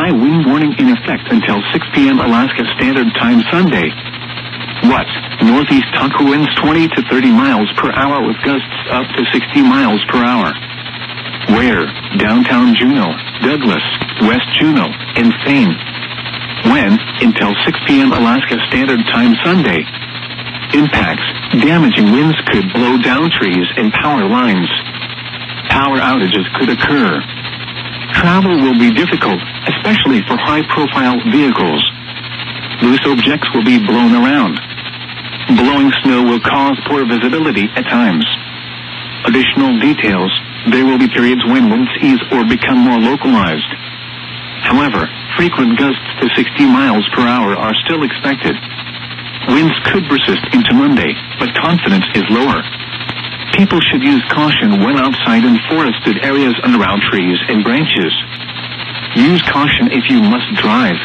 high wind warning in effect until 6 p.m. Alaska Standard Time Sunday. What? Northeast Tonka winds 20 to 30 miles per hour with gusts up to 60 miles per hour. Where? Downtown Juneau, Douglas, West Juneau, and Thane. When? Until 6 p.m. Alaska Standard Time Sunday. Impacts. Damaging winds could blow down trees and power lines. Power outages could occur. Travel will be difficult, especially for high-profile vehicles. Loose objects will be blown around. Blowing snow will cause poor visibility at times. Additional details. There will be periods when winds ease or become more localized. However, frequent gusts to 60 miles per hour are still expected. Winds could persist into Monday, but confidence is lower. People should use caution when outside in forested areas and around trees and branches. Use caution if you must drive.